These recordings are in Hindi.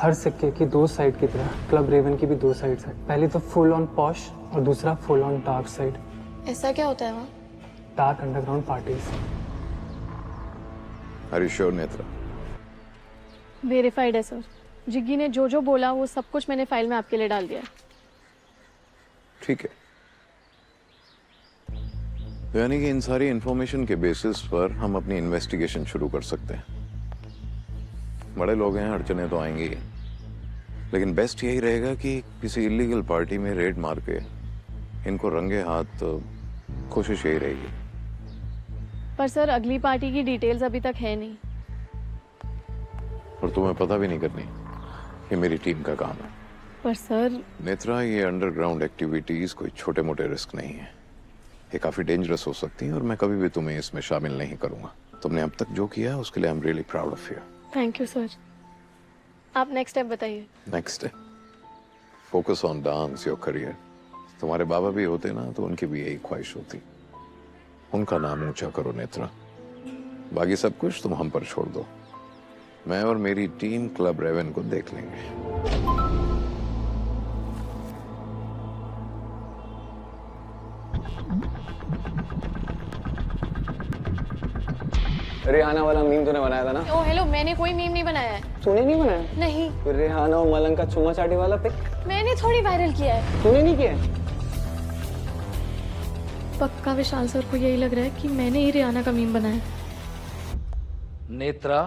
हर सिक्के की दो साइड की तरह क्लब रेवन की भी दो साइड्स है। पहली तो फुल ऑन पॉश और दूसरा फुल ऑन डार्क साइड। ऐसा क्या होता है वहाँ? Dark underground parties. Are you sure Netra? Verified है सर। जिग्गी ने जो जो बोला वो सब कुछ मैंने फाइल में आपके लिए डाल दिया। ठीक है, तो यानी कि इन सारी इंफॉर्मेशन के बेसिस पर हम अपनी इन्वेस्टिगेशन शुरू कर सकते हैं। बड़े लोग हैं, अड़चने तो आएंगी ही, लेकिन बेस्ट यही रहेगा कि किसी इलीगल पार्टी में रेड मार के इनको रंगे हाथ, कोशिश यही रहेगी। पर सर अगली पार्टी की डिटेल्स अभी तक है नहीं। और तुम्हें पता भी नहीं करनी, ये मेरी टीम का काम है। पर सर नेत्रा, ये अंडरग्राउंड एक्टिविटीज कोई छोटे मोटे रिस्क नहीं है, ये काफी डेंजरस हो सकती है और मैं कभी भी तुम्हें इसमें शामिल नहीं करूंगा। तुमने अब तक जो किया है उसके लिए I am really proud of you. Thank you sir. आप नेक्स्ट स्टेप बताइए। नेक्स्ट है focus on dance, your career. तुम्हारे बाबा भी होते ना तो उनकी भी यही ख्वाहिश होती। उनका नाम ऊंचा करो नेत्रा, बाकी सब कुछ तुम हम पर छोड़ दो। मैं और मेरी टीम क्लब रेवन को देख लेंगे। रिहाना वाला मीम तूने बनाया था ना? ओ हेलो, मैंने कोई मीम नहीं बनाया है। तूने नहीं बनाया? नहीं। फिर रिहाना और मलंग का चुम्मा चाटी वाला पिक मैंने थोड़ी वायरल किया है। तूने नहीं किया? पक्का विशाल सर को यही लग रहा है कि मैंने ही रियाना का मीम बनाया है। Netra,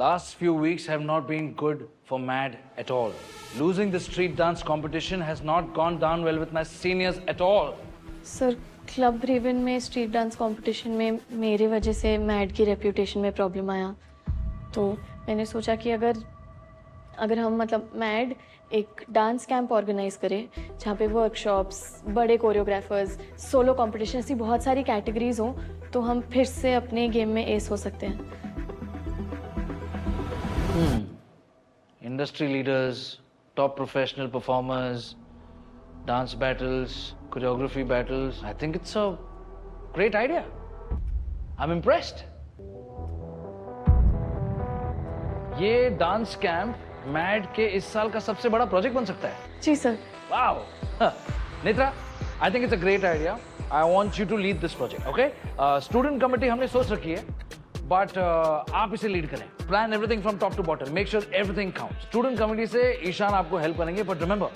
last few weeks have not been good for MAD at all. Losing the street dance competition has not gone down well with my seniors at all. Sir club Raven में स्ट्रीट डांस कंपटीशन में मेरे वजह से मैड की रेप्यूटेशन में प्रॉब्लम आया, तो मैंने सोचा कि अगर हम मतलब मैड एक डांस कैंप ऑर्गेनाइज करें जहाँ पे वर्कशॉप्स, बड़े कोरियोग्राफर्स, सोलो कंपटीशन, ऐसी बहुत सारी कैटेगरीज हों, तो हम फिर से अपने गेम में एस हो सकते हैं। Industry leaders, top professional performers, dance battles, choreography battles. I think it's a great idea. I'm impressed. ये डांस कैंप मैड के इस साल का सबसे बड़ा प्रोजेक्ट बन सकता है। जी sir. Wow. Netra, I think it's a great idea. I want you to lead this project, okay? Student committee हमने सोच रखी है, but आप इसे लीड करें। Plan everything from top to bottom. Make sure everything counts. Student committee से ईशान आपको हेल्प करेंगे, but remember,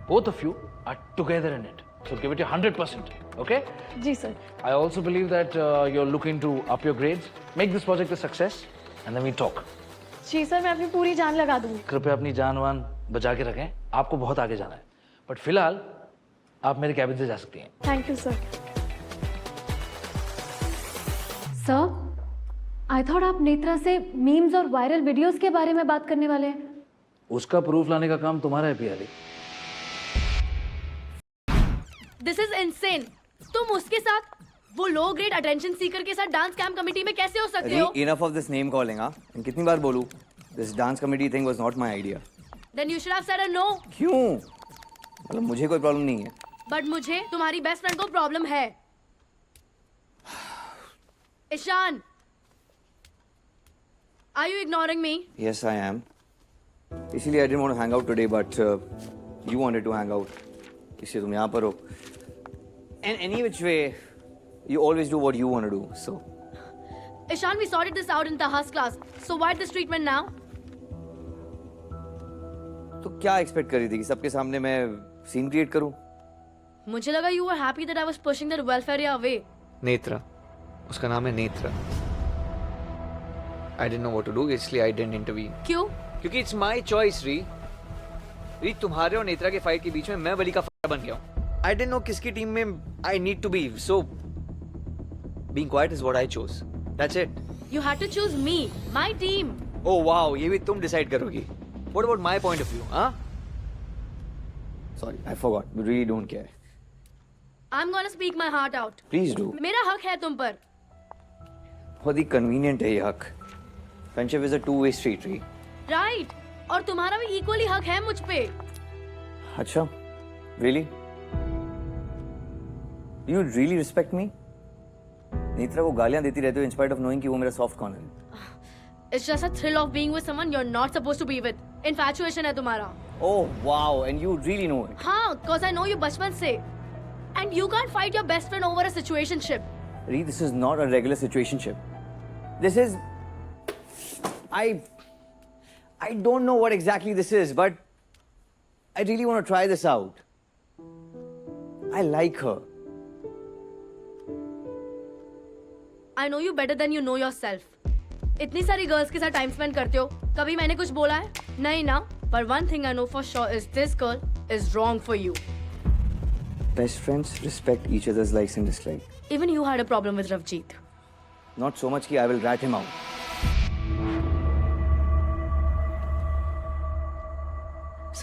both of you are together in it. So give it your 100%, okay? जी sir. I also believe that you're looking to up your grades, make this project a success, and then we talk. जी सर, मैं अपनी पूरी जान लगा दूंगी। कृपया अपनी जान वान बचा के रखें, आपको बहुत आगे जाना है। बट फिलहाल आप मेरे कैबिन से जा सकती हैं। Thank you sir. Sir, I thought आप नेत्रा से मीम्स और वायरल वीडियोस के बारे में बात करने वाले हैं। उसका प्रूफ लाने का काम तुम्हारा है पियाली। This is insane. तुम उसके साथ, वो लो ग्रेड अटेंशन सीकर के साथ डांस कैंप कमेटी में कैसे हो सकते हो? Enough of this name calling, हाँ? कितनी बार बोलूं? This dance committee thing was not my idea. Then you should have said a no. क्यों? मतलब मुझे कोई प्रॉब्लम नहीं है। बट मुझे तुम्हारी बेस्ट फ्रेंड को प्रॉब्लम है। Ishan, are you ignoring me? Yes, I am. इसीलिए I didn't want to hang out today, but you wanted to hang out. इसलिए तुम यहाँ पर हो। And any which way, you always do what you want to do. So. Ishan, we sorted this out in Taha's class. So why this treatment now? तो क्या एक्सपेक्ट कर रही थी कि सबके सामने मैं सीन क्रिएट करूं? मुझे लगा you were happy that I was pushing the welfare away. Netra, उसका नाम है Netra. I didn't know what to do, इसलिए I didn't intervene. क्यों? क्योंकि it's my choice, री तुम्हारे और नेत्रा के फाइट के बीच में मैं बलि का बन गया हूँ। I didn't know किसकी टीम में I need to be, so being quiet is what I chose. That's it. You had to choose me, my team. Oh wow, ये भी तुम डिसाइड करोगी। What about my point of view, हाँ? Sorry, I forgot. We really don't care. I'm gonna speak my heart out. Please do. मेरा हक है तुम पर। बहुत ही convenient है ये हक। Friendship is a two-way street, री। Right. और तुम्हारा भी इक्वली हक है मुझ पे। अच्छा, really? Do you really respect me? Netra को गालियां देती रहते हो in spite of knowing कि वो मेरा soft corner है। It's just a thrill of being with someone you're not supposed to be with. Infatuation है तुम्हारा. Oh wow, and you really know it. हाँ, cause I know you बचपन से. And you can't fight your best friend over a situationship. Ree, this is not a regular situationship. This is... I don't know what exactly this is, but I really want to try this out. I like her. I know you better than you know yourself. इतनी सारी गर्ल्स के साथ टाइम स्पेंड करते हो, कभी मैंने कुछ बोला है? नहीं ना? But one thing I know for sure is this girl is wrong for you. Best friends respect each other's likes and dislikes. Even you had a problem with Ravjeet. Not so much कि I will rat him out.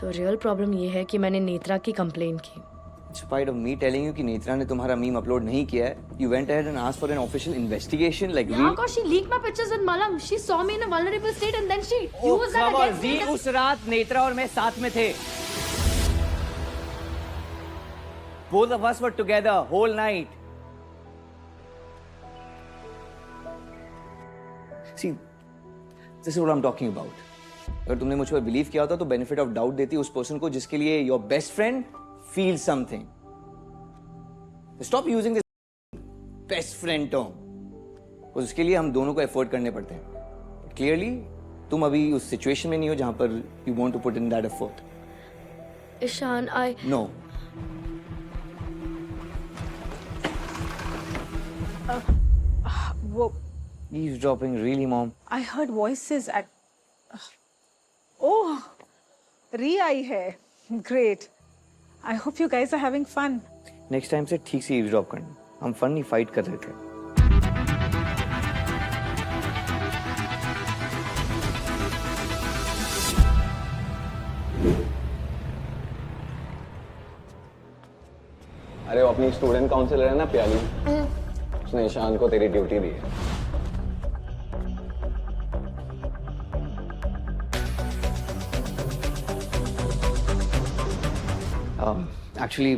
So real problem ये है कि मैंने नेत्रा की कंप्लेन की. In spite of me telling you कि नेत्रा ने तुम्हारा मीम अपलोड नहीं किया है, you went ahead and asked for an official investigation like Yeah, cause she leaked my pictures with Malam. She saw me in a vulnerable state and then she used that against me. उस रात नेत्रा और मैं साथ में थे. Both of us were together whole night. See, this is what I'm talking about. अगर तुमने मुझ पर बिलीव किया होता तो बेनिफिट ऑफ डाउट देती उस पर्सन को जिसके लिए your best friend feel something. Stop using this best friend term. उसके लिए हम दोनों को एफर्ट करने पड़ते हैं. क्लियरली तुम अभी उस सिचुएशन में नहीं हो जहां पर you want to put in that effort. Ishan, no. वो Eavesdropping, really, mom? I heard voices at. Oh, Ree आई है. Great. I hope you guys are having fun. Next time से ठीक से eavesdrop करना. हम फन नहीं फाइट कर रहे थे. अरे वो अपनी स्टूडेंट काउंसिलर है ना प्याली, उसने ईशान को तेरी ड्यूटी दी है. एक्चुअली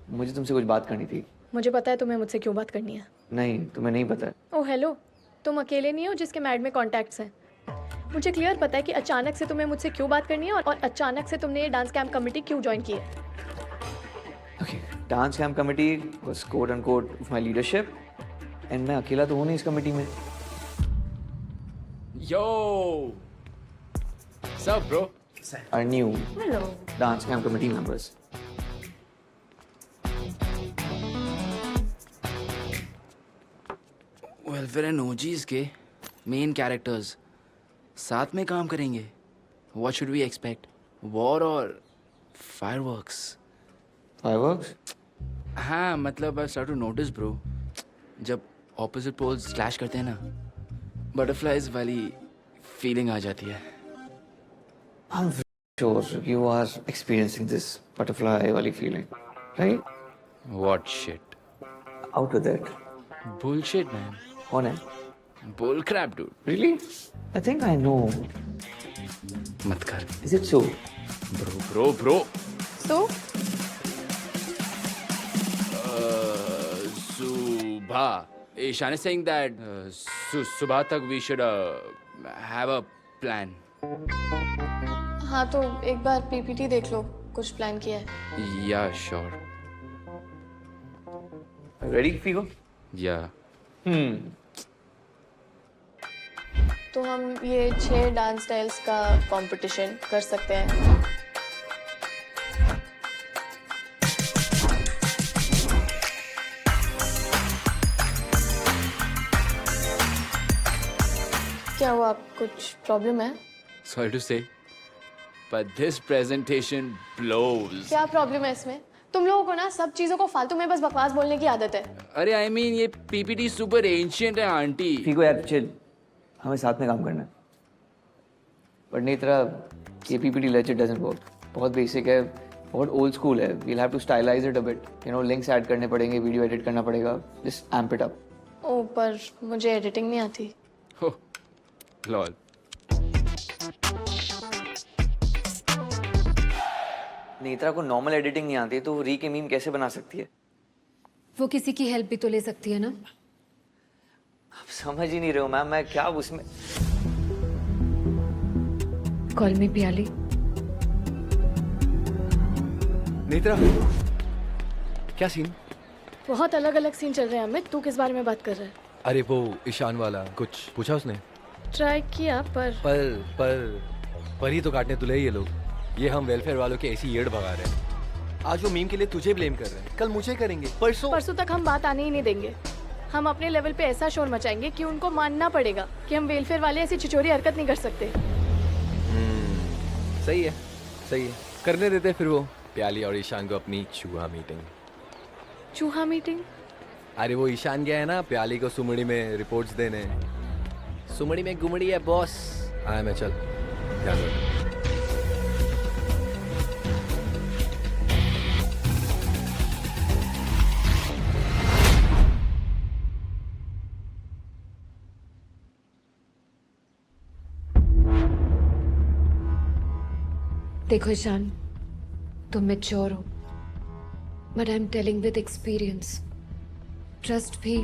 मुझे तुमसे कुछ बात करनी थी. मुझे पता है तुम्हें मुझसे क्यों बात करनी है. नहीं, तुम्हें नहीं पता. ओह हेलो, तुम अकेले नहीं हो जिसके मैड में कॉन्टैक्ट्स हैं. मुझे क्लियर पता है कि अचानक से तुम्हें मुझसे क्यों बात करनी है और अचानक से तुमने ये डांस कैंप कमेटी क्यों ज्वाइन की है. Okay, dance camp committee was quote unquote of my leadership and मैं अकेला तो हूं नहीं इस कमेटी में. Yo! What's up, bro? Are new Hello. Dance camp committee members. Welfare and OGs के main characters साथ में काम करेंगे. What should we expect? War or fireworks? Fireworks? हाँ मतलब I start to notice, bro. जब opposite poles clash करते हैं ना, butterflies वाली feeling आ जाती है. I'm sure you are experiencing this butterfly wali feeling, right? What shit? Out with it. Bullshit, man. कौन है? Bull crap, dude. Really? I think I know. मत कर. Is it so? Bro. तो Subha. Ishan is saying that Subha tak we should have a plan. हाँ तो एक बार पीपीटी देख लो, कुछ प्लान किया है. Yeah, sure. Ready, Figo? Yeah. तो हम ये 6 डांस स्टाइल्स का कंपटीशन कर सकते हैं. क्या हुआ, कुछ प्रॉब्लम है? Sorry to say, but this presentation blows. क्या प्रॉब्लम है इसमें? तुम लोगों को ना सब चीजों को फालतू में बस बकवास बोलने की आदत है. अरे I mean ये PPT super ancient है आंटी. Figo यार chill. हमें साथ में काम करना है. But नेत्रा, ये PPT legit doesn't work. बहुत बेसिक है, बहुत old school है. We'll have to stylize it a bit. You know, links add करने पड़ेंगे, video edit करना पड़ेगा. Just amp it up. ओ पर मुझे एडिटिंग नहीं आती. Oh, lol. नेत्रा को नॉर्मल एडिटिंग नहीं आती तो री के मीम कैसे बना सकती है? वो किसी की हेल्प भी तो ले सकती है ना. आप समझ ही नहीं रहे हो मैम, मैं क्या उसमें कॉल मी पियाली। नेत्रा, क्या सीन? बहुत अलग अलग सीन चल रहे हैं अमित। तू किस बारे में बात कर रहा है? अरे वो ईशान वाला, कुछ पूछा उसने? ट्राई किया पर ही तो काटने तुले ये लोग। ये हम वेलफेयर वालों के ऐसी येड़ भगा रहे हैं। आज वो मीम के लिए तुझे ब्लेम कर रहे हैं, कल मुझे करेंगे, परसों तक हम बात आने ही नहीं देंगे। हम अपने लेवल पे ऐसा शोर मचाएंगे कि उनको मानना पड़ेगा कि हम वेलफेयर वाले ऐसी छिछोरी हरकत नहीं कर सकते। सही है, सही है, करने देते फिर वो प्याली और ईशान को अपनी चूहा मीटिंग। चूहा मीटिंग? अरे वो ईशान गया है ना प्याली को सुमड़ी में रिपोर्ट्स देने। सुमड़ी में गुमड़ी है बॉस। आया मैं, चल ध्यान रख। देखो ईशान, तुम मैच्योर हो, but I am telling with experience, trust भी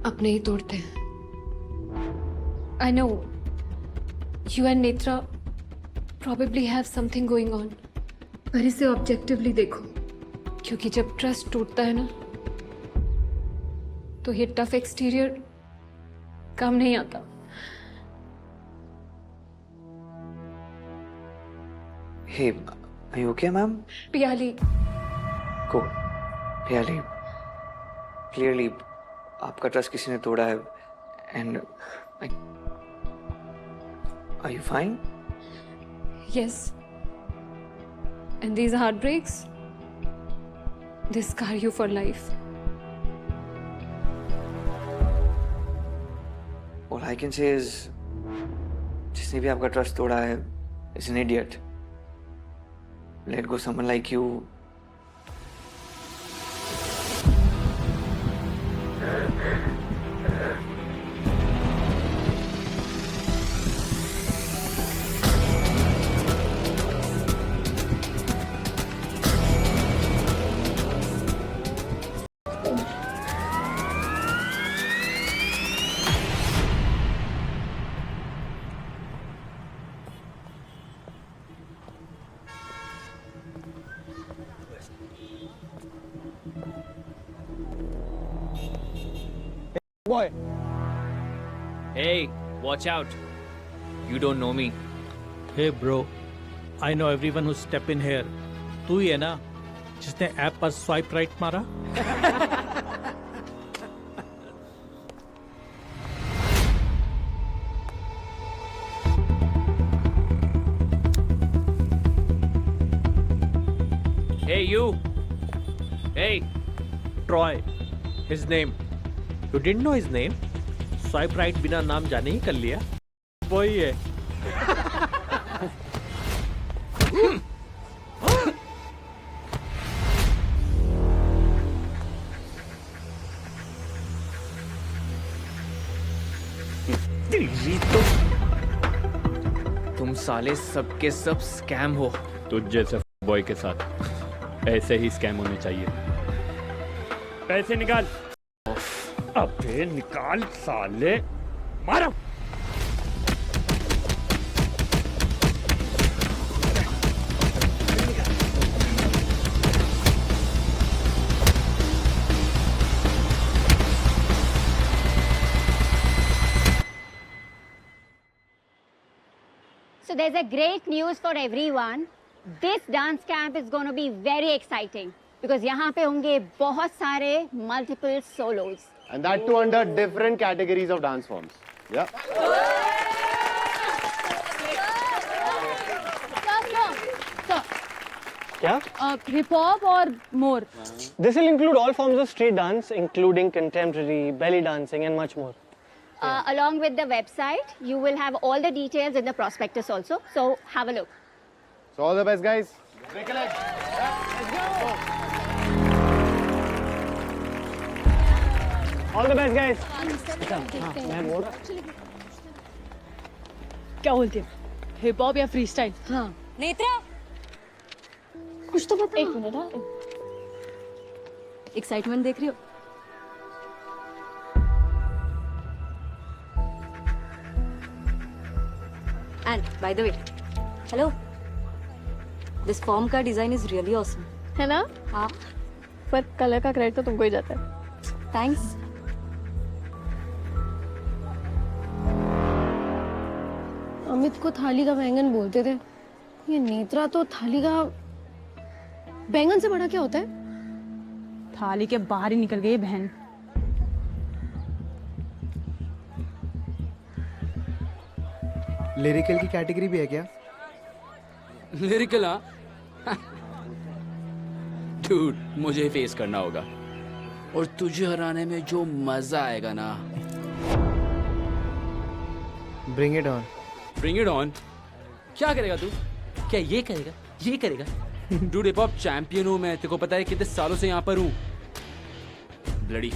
अपने ही तोड़ते हैं। I know you and Netra probably have something going on, पर इसे ऑब्जेक्टिवली देखो, क्योंकि जब ट्रस्ट टूटता है ना तो ये टफ एक्सटीरियर काम नहीं आता। Hey, are you okay, ma'am? Piyali, को प्याली, क्लियरली आपका ट्रस्ट किसी ने तोड़ा है and are you fine? yes, and these heartbreaks, they scar you for life. All I can say is जिसने भी आपका ट्रस्ट तोड़ा है is an idiot. Let go someone like you. Boy, Hey, watch out. You don't know me. Hey bro, I know everyone who step in here. तू ही है ना जिसने ऐप पर स्वाइप राइट मारा? Hey, you. Hey. Troy, his name. You didn't know his name? Swipe right बिना नाम जाने ही कर लिया। वही है। तुम साले सबके सब स्कैम हो। तुझ जैसे बॉय के साथ ऐसे ही स्कैम होने चाहिए। पैसे निकाल। अबे निकाल साले, मारो। So there's a great news for everyone. This dance camp is going to be very exciting because यहाँ पे होंगे बहुत सारे multiple solos. And that too under different categories of dance forms. Yeah. क्या? Hip hop or more? This will include all forms of street dance, including contemporary, belly dancing, and much more. Along with the website, you will have all the details in the prospectus also. So have a look. So all the best, guys. Break a leg. Let's go. All the best, guys. मैं बोल रहा क्या बोलते हो? हिप हॉप या फ्री स्टाइल? हाँ। नेत्रा, कुछ तो बता। एक मिनट हाँ। एक्साइटमेंट देख रही हो? And by the way, hello, this form का डिजाइन इज रियली ऑसम। है ना? हाँ, पर कलर का क्रेडिट तो तुमको ही जाता है। थैंक्स। अमित को थाली का बैंगन बोलते थे, ये नेत्रा तो थाली का बैंगन से बड़ा क्या होता है? थाली के बाहर ही निकल गई बहन। लिरिकल की कैटेगरी भी है क्या? लिरिकल? हाँ डूड, मुझे फेस करना होगा और तुझे हराने में जो मजा आएगा ना। Bring it on. Bring it on? क्या करेगा तू? क्या ये करेगा? ये करेगा? डूड, हिप हॉप चैंपियन हूँ मैं, तेरे को पता है कितने सालों से यहाँ पर हूँ। ब्लडी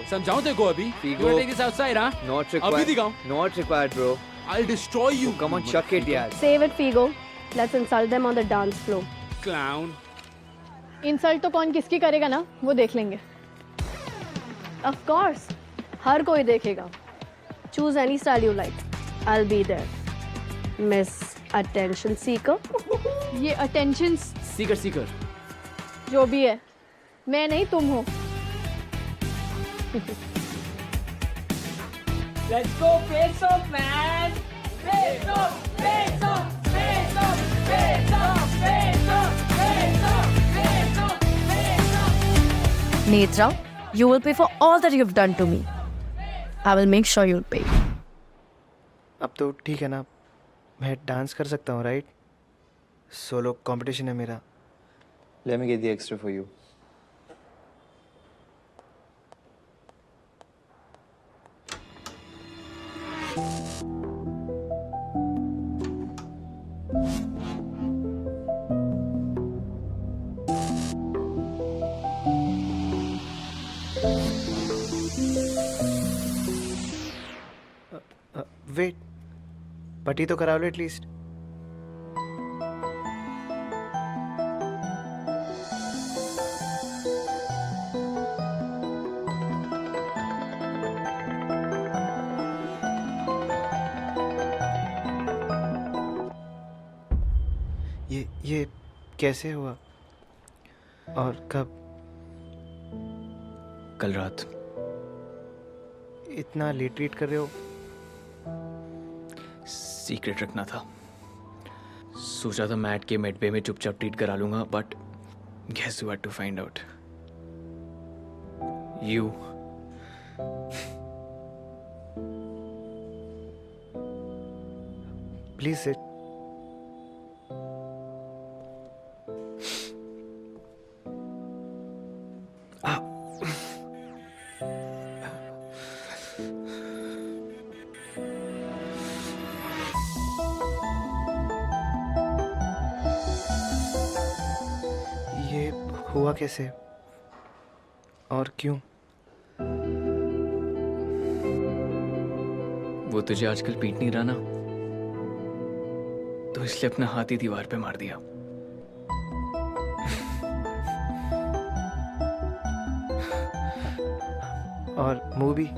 समझाऊं तेरे को अभी? Figo. You wanna take this outside, हाँ? Not अभी required. दिखाऊं? Not required, bro. I'll destroy you. Come on, chuck it, यार. Save it, Figo. Let's insult them on the dance floor. Clown. Insult तो कौन किसकी करेगा ना, वो देख लेंगे। Of course, हर कोई देखेगा। Choose any style you like. I'll be there. Miss Attention Seeker. ये attention सीकर जो भी है, मैं नहीं तुम हो। Let's go face off, man. Face off, face off, face off, face off, face off, face off, face off, face off. Netra, you will pay for all that you've done to me. I will make sure you'll pay. अब तो ठीक है ना, मैं डांस कर सकता हूँ, राइट? सोलो कंपटीशन है मेरा। Let me get the extra for you. Wait, party तो करा लो एटलीस्ट। ये कैसे हुआ और कब? कल रात। इतना लेट ट्रीट कर रहे हो? सीक्रेट रखना था। सोचा था मैट के मिडवे में चुपचाप ट्रीट करा लूंगा, but guess you had to find out. You. Please sit. ये हुआ कैसे और क्यों? वो तुझे आजकल पीट नहीं रहा ना, तो इसलिए अपना हाथ ही दीवार पे मार दिया। और मूवी?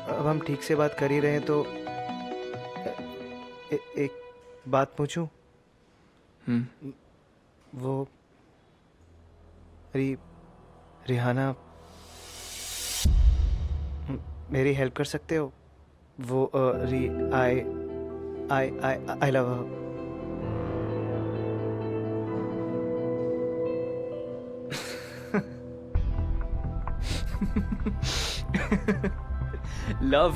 अब हम ठीक से बात कर ही रहे हैं तो एक बात पूछूं? वो रिहाना, मेरी हेल्प कर सकते हो? वो I love her. Love?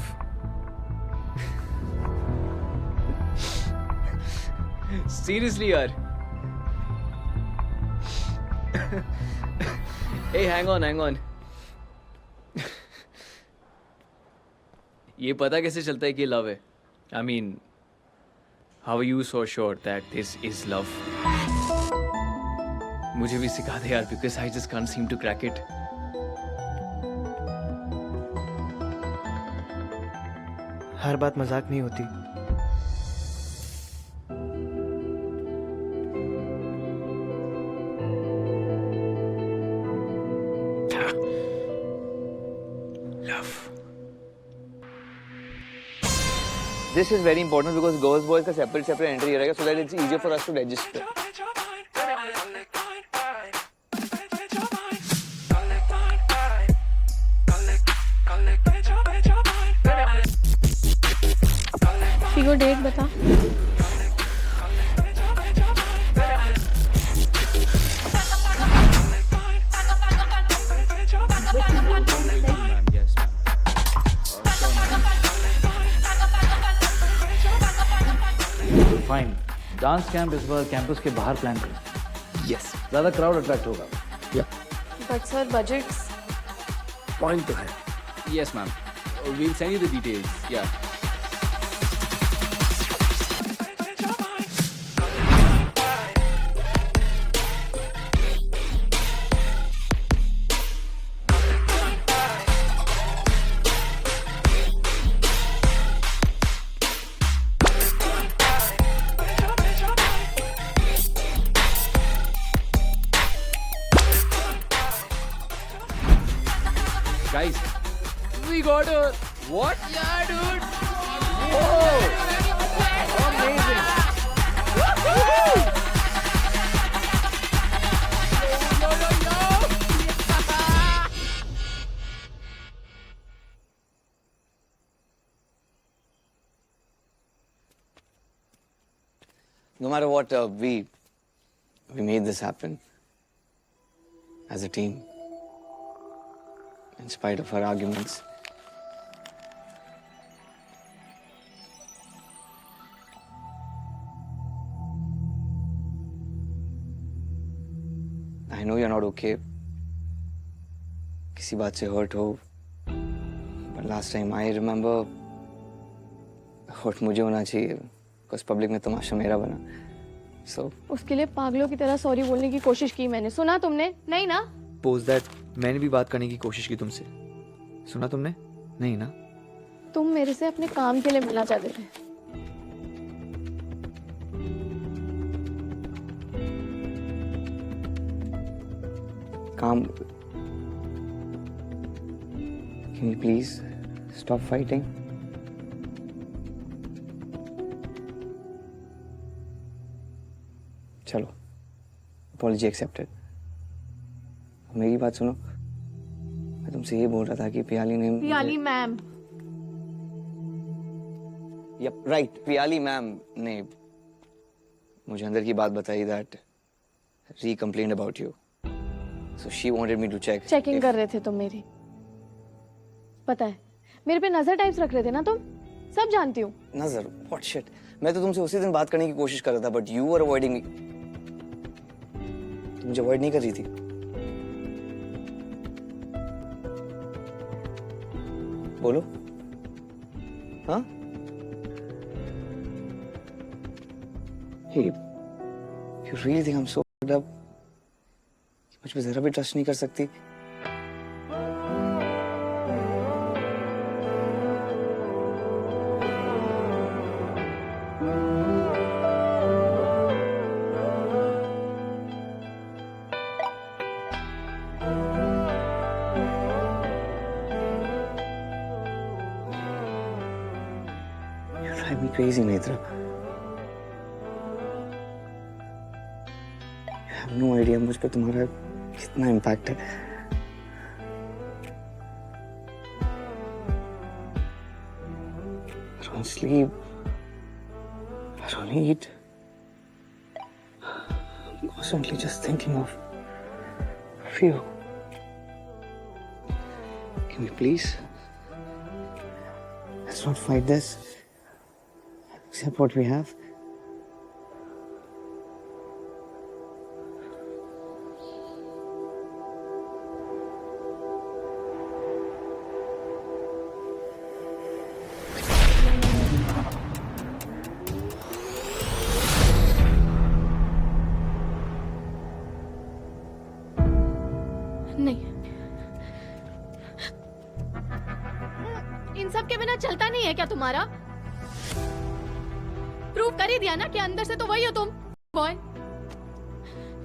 Seriously यार? Hey, hang on. ये पता कैसे चलता है कि लव है? I mean, how are you so sure that this is love? मुझे भी सिखा दे यार, because I just can't seem to crack it. हर बात मजाक नहीं होती। Love. This is very important because girls boys का separate entry रहेगा so that it's easier for us to register. फिगो डेट बता। फाइन। डांस कैंप इस बार कैंपस के बाहर प्लान करें। यस। ज्यादा क्राउड अट्रैक्ट होगा। But sir budgets. पॉइंट तो है। Yes ma'am, we'll send you the details. या guys, we got her. What? Yeah, dude. Whoa! Amazing. No matter what, we made this happen as a team. In spite of our arguments. I know you're not okay. किसी बात से hurt हो. But last time I remember hurt मुझे होना चाहिए. Because public में तमाशा मेरा बना. So. उसके लिए पागलों की तरह सॉरी बोलने की कोशिश की मैंने। सुना तुमने? नहीं ना? Post that मैंने भी बात करने की कोशिश की तुमसे। सुना तुमने? नहीं ना? तुम मेरे से अपने काम के लिए मिलना चाहते थे। काम? Can you please stop fighting? चलो, apology accepted. मेरी बात सुनो। मैं तुमसे ये बोल रहा था कि पियाली ने Piyali ma'am. Yep, right. Piyali ma'am ने मुझे अंदर की बात बताई that Ree complained about you. So she wanted me to check. Checking कर रहे थे तुम मेरी। पता है, मेरे पे नजर टाइप्स रख रहे थे ना तुम? सब जानती हूँ। नजर? What shit? मैं तो तुमसे उसी दिन बात करने की कोशिश कर रहा था, but you were avoiding me. तुम मुझे अवॉइड नहीं कर रही थी। बोलो। हाँ? Hey, you really think I'm so fucked up? मुझ पे जरा भी ट्रस्ट नहीं कर सकती? You drive me crazy, Netra. You have no idea मुझ पे तुम्हारा कितना इम्पैक्ट है। I don't sleep. I don't eat. I'm constantly just thinking of you. Can we please? Let's not fight this. Accept what we have. नहीं, इन सब के बिना चलता नहीं है क्या तुम्हारा? प्रूव कर ही दिया ना कि अंदर से तो वही हो तुम, बॉय।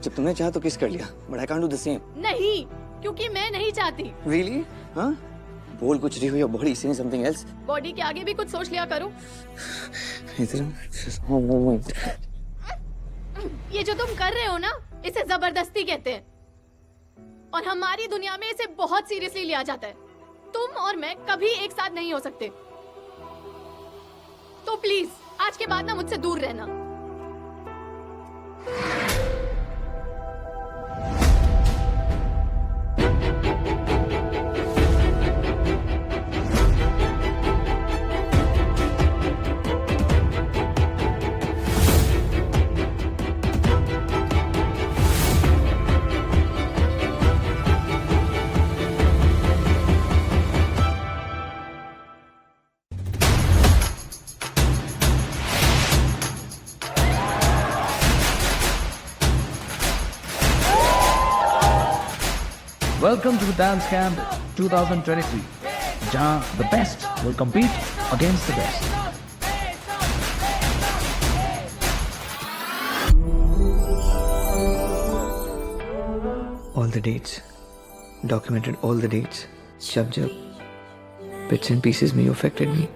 जब तुमने चाहा तो किस कर लिया, but I can't do the same. नहीं, क्योंकि मैं नहीं चाहती। Really? हाँ? बोल कुछ रही हो या body saying something else? Body के आगे भी कुछ सोच लिया करो। ये जो तुम कर रहे हो ना, इसे जबरदस्ती कहते हैं। और हमारी दुनिया में इसे बहुत सीरियसली लिया जाता है। तुम और मैं कभी एक साथ नहीं हो सकते। तो प्लीज आज के बाद ना मुझसे दूर रहना। Welcome to the Dance Camp 2023, जहां the best will compete against the best. All the dates, documented all the dates. जब bits and pieces में you affected me.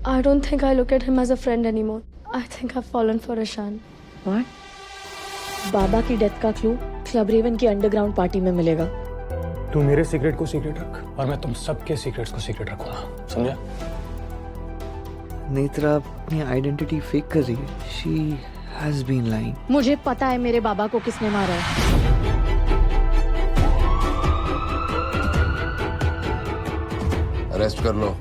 I don't think I look at him as a friend anymore. I think I've fallen for Ishan. What? बाबा की डेथ का क्लू क्लब रेवन की अंडरग्राउंड पार्टी में मिलेगा। तू मेरे सीक्रेट को सीक्रेट रख और मैं तुम सबके सीक्रेट्स को सीक्रेट रखूंगा, समझा? नेत्रा अपनी आइडेंटिटी फेक कर रही है। She has been lying. मुझे पता है मेरे बाबा को किसने मारा है। अरेस्ट कर लो।